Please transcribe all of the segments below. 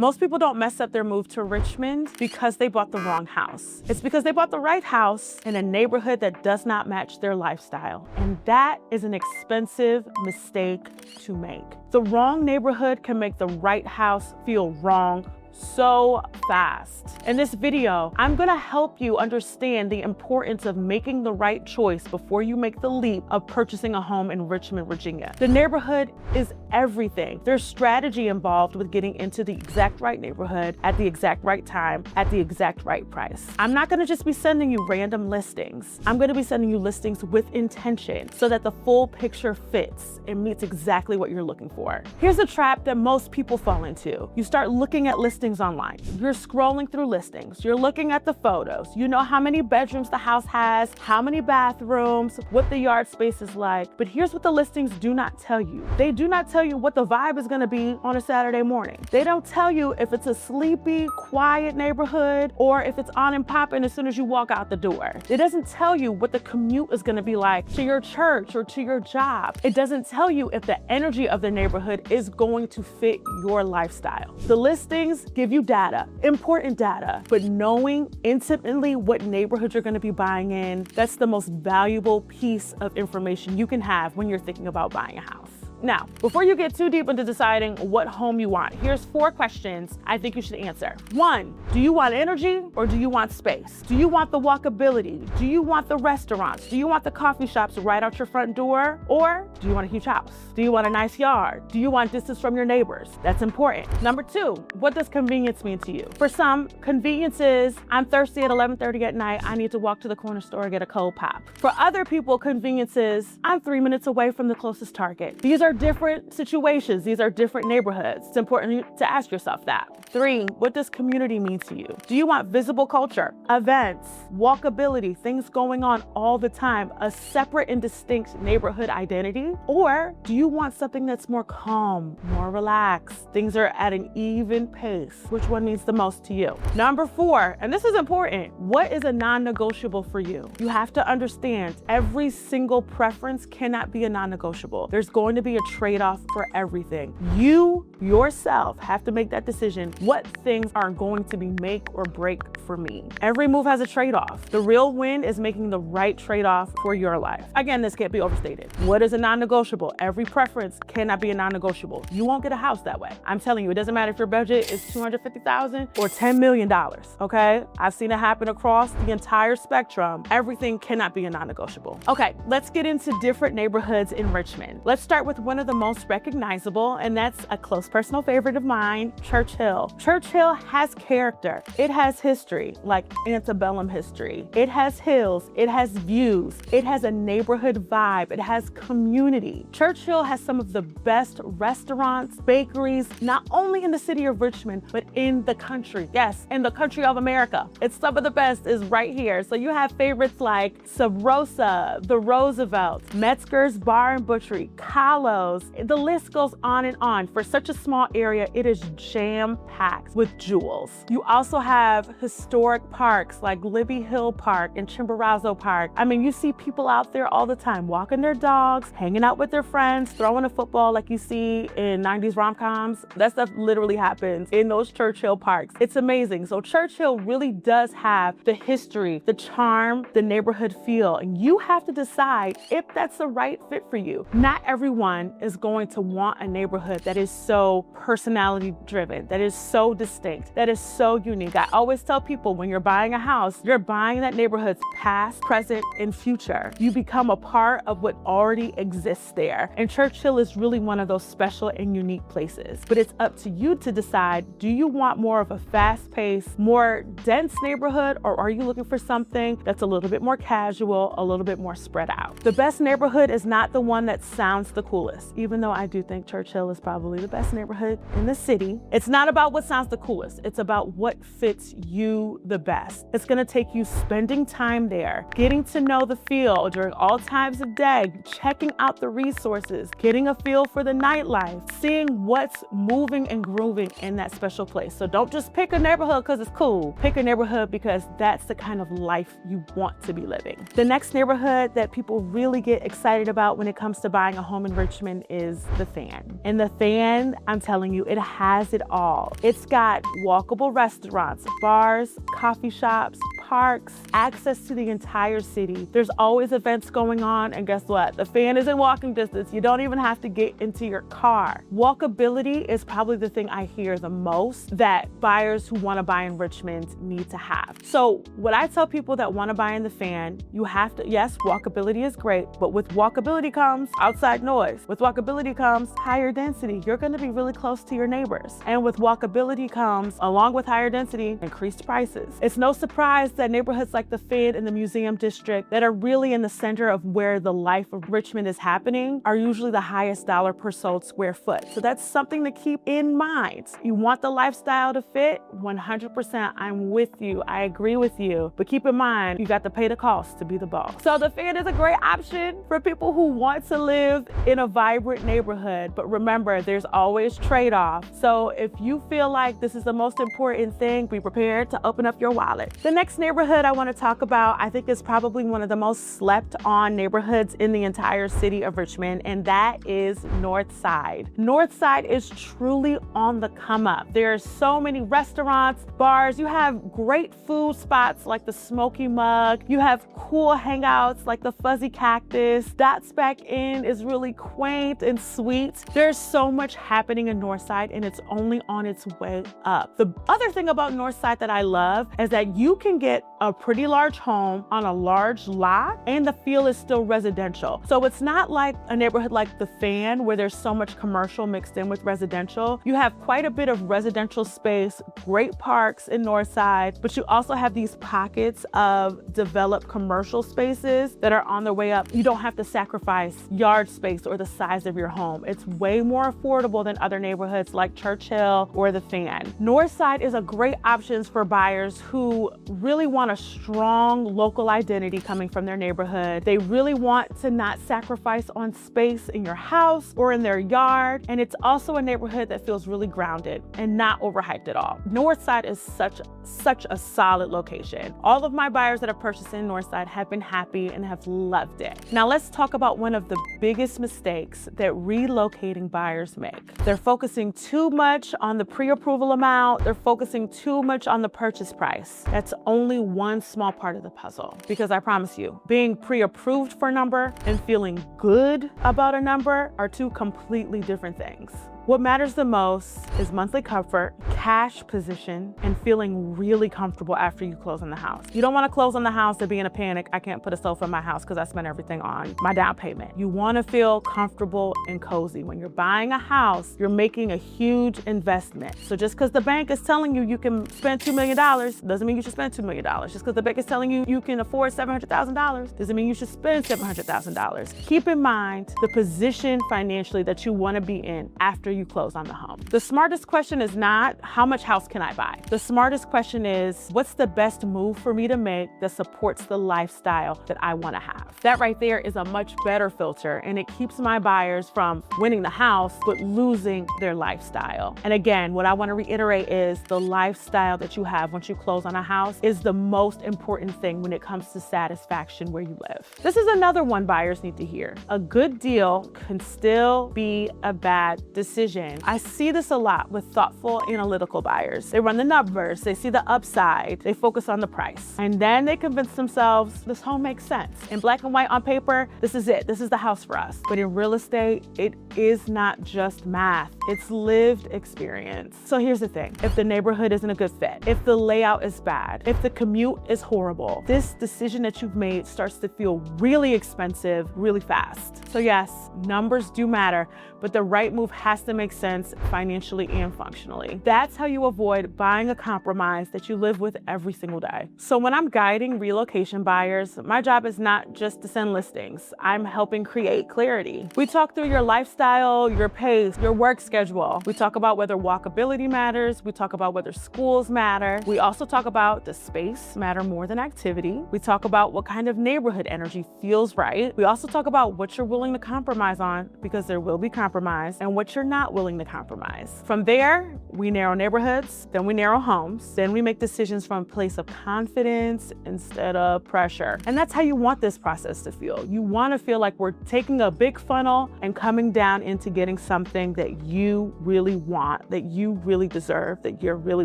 Most people don't mess up their move to Richmond because they bought the wrong house. It's because they bought the right house in a neighborhood that does not match their lifestyle. And that is an expensive mistake to make. The wrong neighborhood can make the right house feel wrong so fast. In this video, I'm gonna help you understand the importance of making the right choice before you make the leap of purchasing a home in Richmond, Virginia. The neighborhood is everything. There's strategy involved with getting into the exact right neighborhood at the exact right time, at the exact right price. I'm not gonna just be sending you random listings. I'm gonna be sending you listings with intention so that the full picture fits and meets exactly what you're looking for. Here's a trap that most people fall into. You start looking at listings online. You're scrolling through listings. You're looking at the photos. You know how many bedrooms the house has, how many bathrooms, what the yard space is like. But here's what the listings do not tell you. They do not tell you what the vibe is going to be on a Saturday morning. They don't tell you if it's a sleepy, quiet neighborhood or if it's on and popping as soon as you walk out the door. It doesn't tell you what the commute is going to be like to your church or to your job. It doesn't tell you if the energy of the neighborhood is going to fit your lifestyle. The listings give you data, important data, but knowing intimately what neighborhood you're going to be buying in, that's the most valuable piece of information you can have when you're thinking about buying a house. Now, before you get too deep into deciding what home you want, here's 4 questions I think you should answer. 1, do you want energy or do you want space? Do you want the walkability? Do you want the restaurants? Do you want the coffee shops right out your front door? Or do you want a huge house? Do you want a nice yard? Do you want distance from your neighbors? That's important. Number 2, what does convenience mean to you? For some, convenience is, I'm thirsty at 11:30 at night, I need to walk to the corner store and get a cold pop. For other people, convenience is, I'm 3 minutes away from the closest Target. These are different situations. These are different neighborhoods. It's important to ask yourself that. 3, what does community mean to you? Do you want visible culture, events, walkability, things going on all the time, a separate and distinct neighborhood identity? Or do you want something that's more calm, more relaxed? Things are at an even pace. Which one means the most to you? Number 4, and this is important, what is a non-negotiable for you? You have to understand every single preference cannot be a non-negotiable. There's going to be a trade-off for everything. You yourself have to make that decision. What things are going to be make or break for me? Every move has a trade-off. The real win is making the right trade-off for your life. Again, this can't be overstated. What is a non-negotiable? Every preference cannot be a non-negotiable. You won't get a house that way. I'm telling you, it doesn't matter if your budget is $250,000 or $10 million, okay? I've seen it happen across the entire spectrum. Everything cannot be a non-negotiable. Okay, let's get into different neighborhoods in Richmond. Let's start with one of the most recognizable, and that's a close personal favorite of mine, Church Hill. Church Hill has character. It has history, like antebellum history. It has hills, it has views, it has a neighborhood vibe, it has community. Church Hill has some of the best restaurants, bakeries, not only in the city of Richmond, but in the country. Yes, in the country of America. It's some of the best is right here. So you have favorites like Sub Rosa, the Roosevelt, Metzger's Bar and Butchery, Kahlo's. The list goes on and on. For such a small area, it is jam-packed with jewels. You also have historic parks like Libby Hill Park and Chimborazo Park. I mean, you see people out there all the time walking their dogs, hanging out with their friends, throwing a football like you see in 90s rom-coms. That stuff literally happens in those Church Hill parks. It's amazing. So Church Hill really does have the history, the charm, the neighborhood feel, and you have to decide if that's the right fit for you. Not everyone is going to want a neighborhood that is so personality driven, that is so distinct, that is so unique. I always tell people when you're buying a house, you're buying that neighborhood's past, present, and future. You become a part of what already exists there. And Church Hill is really one of those special and unique places. But it's up to you to decide, do you want more of a fast-paced, more dense neighborhood, or are you looking for something that's a little bit more casual, a little bit more spread out? The best neighborhood is not the one that sounds the coolest, even though I do think Church Hill is probably the best neighborhood in the city. It's not about what sounds the coolest. It's about what fits you the best. It's gonna take you spending time there, getting to know the feel during all times of day, checking out the resources, getting a feel for the nightlife, seeing what's moving and grooving in that special place. So don't just pick a neighborhood because it's cool. Pick a neighborhood because that's the kind of life you want to be living. The next neighborhood that people really get excited about when it comes to buying a home in Richmond Richmond is the Fan. And the Fan, I'm telling you, it has it all. It's got walkable restaurants, bars, coffee shops, parks, access to the entire city. There's always events going on, and guess what? The Fan is in walking distance. You don't even have to get into your car. Walkability is probably the thing I hear the most that buyers who want to buy in Richmond need to have. So what I tell people that want to buy in the Fan, you have to, yes, walkability is great, but with walkability comes outside noise. With walkability comes higher density. You're going to be really close to your neighbors. And with walkability comes, along with higher density, increased prices. It's no surprise that neighborhoods like the Fed and the Museum District that are really in the center of where the life of Richmond is happening are usually the highest dollar per sold square foot. So that's something to keep in mind. You want the lifestyle to fit? 100%, I'm with you. I agree with you. But keep in mind, you got to pay the cost to be the boss. So the Fed is a great option for people who want to live in a vibrant neighborhood. But remember, there's always trade-offs. So if you feel like this is the most important thing, be prepared to open up your wallet. The next neighborhood I want to talk about, I think is probably one of the most slept on neighborhoods in the entire city of Richmond, and that is Northside. Northside is truly on the come up. There are so many restaurants, bars. You have great food spots like the Smoky Mug. You have cool hangouts like the Fuzzy Cactus. Dots Back Inn is really quaint and sweet. There's so much happening in Northside, and it's only on its way up. The other thing about Northside that I love is that you can get a pretty large home on a large lot, and the feel is still residential. So it's not like a neighborhood like the Fan where there's so much commercial mixed in with residential. You have quite a bit of residential space, great parks in Northside, but you also have these pockets of developed commercial spaces that are on their way up. You don't have to sacrifice yard space or the size of your home. It's way more affordable than other neighborhoods like Churchill or the Fan. Northside is a great option for buyers who really want a strong local identity coming from their neighborhood. They really want to not sacrifice on space in your house or in their yard. And it's also a neighborhood that feels really grounded and not overhyped at all. Northside is such a solid location. All of my buyers that have purchased in Northside have been happy and have loved it. Now let's talk about one of the biggest mistakes that relocating buyers make. They're focusing too much on the pre-approval amount. They're focusing too much on the purchase price. That's only one small part of the puzzle, because I promise you, being pre-approved for a number and feeling good about a number are two completely different things. What matters the most is monthly comfort, cash position, and feeling really comfortable after you close on the house. You don't want to close on the house and be in a panic. I can't put a sofa in my house because I spent everything on my down payment. You want to feel comfortable and cozy. When you're buying a house, you're making a huge investment. So just because the bank is telling you you can spend $2 million doesn't mean you should spend $2 million. Just because the bank is telling you you can afford $700,000 doesn't mean you should spend $700,000. Keep in mind the position financially that you want to be in after you close on the home. The smartest question is not how much house can I buy? The smartest question is what's the best move for me to make that supports the lifestyle that I want to have? That right there is a much better filter, and it keeps my buyers from winning the house but losing their lifestyle. And again, what I want to reiterate is the lifestyle that you have once you close on a house is the most important thing when it comes to satisfaction where you live. This is another one buyers need to hear. A good deal can still be a bad decision. I see this a lot with thoughtful, analytical buyers. They run the numbers, they see the upside, they focus on the price, and then they convince themselves this home makes sense. In black and white on paper, this is it. This is the house for us. But in real estate, it is not just math. It's lived experience. So here's the thing. If the neighborhood isn't a good fit, if the layout is bad, if the commute is horrible, this decision that you've made starts to feel really expensive really fast. So yes, numbers do matter, but the right move has to make sense financially and functionally. That's how you avoid buying a compromise that you live with every single day. So when I'm guiding relocation buyers, my job is not just to send listings. I'm helping create clarity. We talk through your lifestyle, your pace, your work schedule, schedule. We talk about whether walkability matters. We talk about whether schools matter. We also talk about does space matter more than activity. We talk about what kind of neighborhood energy feels right. We also talk about what you're willing to compromise on, because there will be compromise, and what you're not willing to compromise. From there, we narrow neighborhoods, then we narrow homes, then we make decisions from a place of confidence instead of pressure. And that's how you want this process to feel. You want to feel like we're taking a big funnel and coming down into getting something that you really want, that you really deserve, that you're really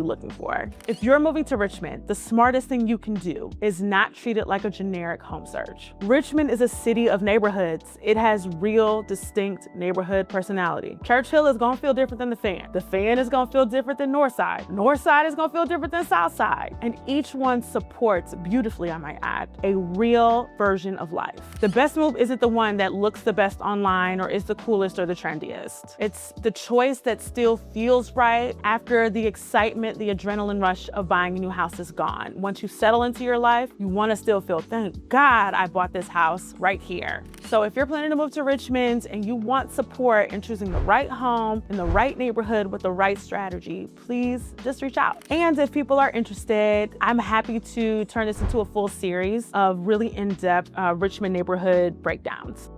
looking for. If you're moving to Richmond, the smartest thing you can do is not treat it like a generic home search. Richmond is a city of neighborhoods. It has real, distinct neighborhood personality. Churchill is gonna feel different than the Fan. The Fan is gonna feel different than Northside. Northside is gonna feel different than Southside. And each one supports, beautifully I might add, a real version of life. The best move isn't the one that looks the best online or is the coolest or the trendiest. It's the choice that still feels right after the excitement, the adrenaline rush of buying a new house is gone. Once you settle into your life, you want to still feel, thank God I bought this house right here. So if you're planning to move to Richmond and you want support in choosing the right home in the right neighborhood with the right strategy, please just reach out. And if people are interested, I'm happy to turn this into a full series of really in-depth Richmond neighborhood breakdowns.